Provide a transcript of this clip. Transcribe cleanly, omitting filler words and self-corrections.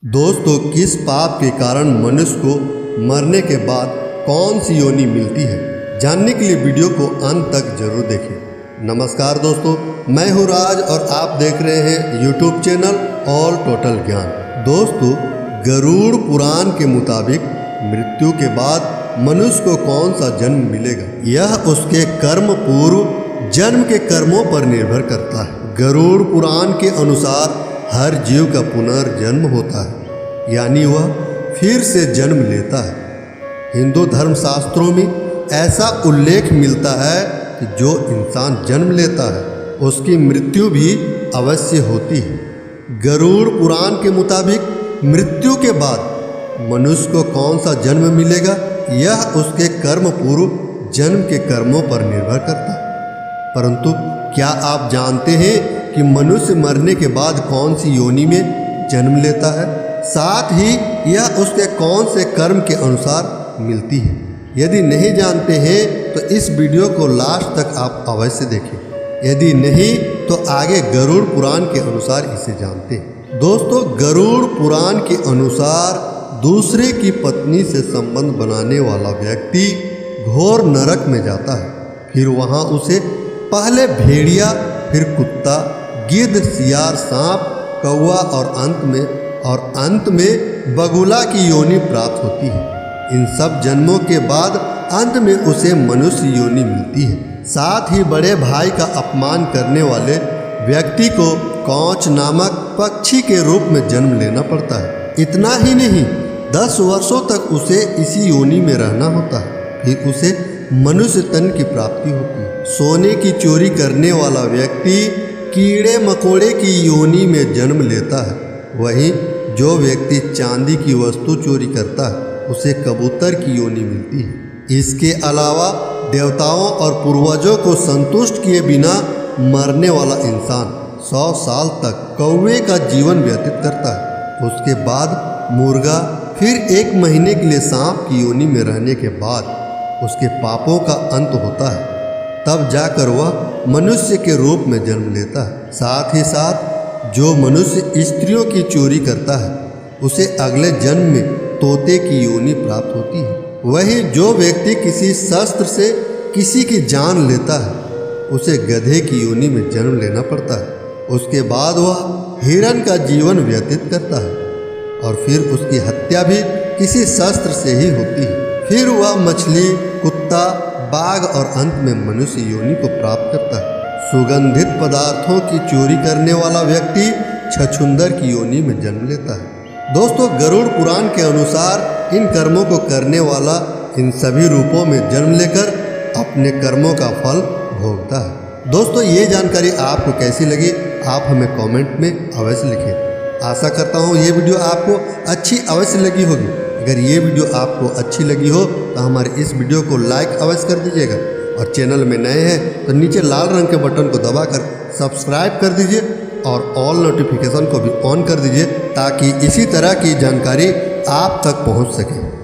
दोस्तों, किस पाप के कारण मनुष्य को मरने के बाद कौन सी योनि मिलती है, जानने के लिए वीडियो को अंत तक जरूर देखें। नमस्कार दोस्तों, मैं हूँ राज और आप देख रहे हैं यूट्यूब चैनल ऑल टोटल ज्ञान। दोस्तों, गरुड़ पुराण के मुताबिक मृत्यु के बाद मनुष्य को कौन सा जन्म मिलेगा, यह उसके कर्म पूर्व जन्म के कर्मों पर निर्भर करता है। गरुड़ पुराण के अनुसार हर जीव का पुनर्जन्म होता है, यानी वह फिर से जन्म लेता है। हिंदू धर्म शास्त्रों में ऐसा उल्लेख मिलता है कि जो इंसान जन्म लेता है उसकी मृत्यु भी अवश्य होती है। गरुड़ पुराण के मुताबिक मृत्यु के बाद मनुष्य को कौन सा जन्म मिलेगा, यह उसके कर्म पूर्व जन्म के कर्मों पर निर्भर करता है। परंतु क्या आप जानते हैं कि मनुष्य मरने के बाद कौन सी योनि में जन्म लेता है, साथ ही यह उसके कौन से कर्म के अनुसार मिलती है? यदि नहीं जानते हैं तो इस वीडियो को लास्ट तक आप अवश्य देखें, यदि नहीं तो आगे गरुड़ पुराण के अनुसार इसे जानते हैं। दोस्तों, गरुड़ पुराण के अनुसार दूसरे की पत्नी से संबंध बनाने वाला व्यक्ति घोर नरक में जाता है। फिर वहाँ उसे पहले भेड़िया, फिर कुत्ता, गिद्ध, सियार, सांप, कौवा और अंत में बगुला की योनि प्राप्त होती है। इन सब जन्मों के बाद अंत में उसे मनुष्य योनि मिलती है। साथ ही बड़े भाई का अपमान करने वाले व्यक्ति को कौच नामक पक्षी के रूप में जन्म लेना पड़ता है। इतना ही नहीं, 10 वर्षों तक उसे इसी योनि में रहना होता है। फिर उसे मनुष्य तन की प्राप्ति होती है। सोने की चोरी करने वाला व्यक्ति कीड़े मकोड़े की योनि में जन्म लेता है। वहीं जो व्यक्ति चांदी की वस्तु चोरी करता है उसे कबूतर की योनि मिलती है। इसके अलावा देवताओं और पूर्वजों को संतुष्ट किए बिना मरने वाला इंसान 100 साल तक कौवे का जीवन व्यतीत करता है। उसके बाद मुर्गा, फिर 1 महीने के लिए सांप की योनि में रहने के बाद उसके पापों का अंत होता है। तब जाकर वह मनुष्य के रूप में जन्म लेता है। साथ ही साथ जो मनुष्य स्त्रियों की चोरी करता है उसे अगले जन्म में तोते की योनि प्राप्त होती है। वही जो व्यक्ति किसी शस्त्र से किसी की जान लेता है उसे गधे की योनि में जन्म लेना पड़ता है। उसके बाद वह हिरण का जीवन व्यतीत करता है और फिर उसकी हत्या भी किसी शस्त्र से ही होती है। फिर वह मछली, कुत्ता, बाघ और अंत में मनुष्य योनि को प्राप्त करता है। सुगंधित पदार्थों की चोरी करने वाला व्यक्ति छछूंदर की योनि में जन्म लेता है। दोस्तों, गरुड़ पुराण के अनुसार इन कर्मों को करने वाला इन सभी रूपों में जन्म लेकर अपने कर्मों का फल भोगता है। दोस्तों, ये जानकारी आपको कैसी लगी, आप हमें कमेंट में अवश्य लिखें। आशा करता हूँ ये वीडियो आपको अच्छी अवश्य लगी होगी। अगर ये वीडियो आपको अच्छी लगी हो तो हमारे इस वीडियो को लाइक अवश्य कर दीजिएगा और चैनल में नए हैं तो नीचे लाल रंग के बटन को दबाकर सब्सक्राइब कर दीजिए और ऑल नोटिफिकेशन को भी ऑन कर दीजिए ताकि इसी तरह की जानकारी आप तक पहुंच सके।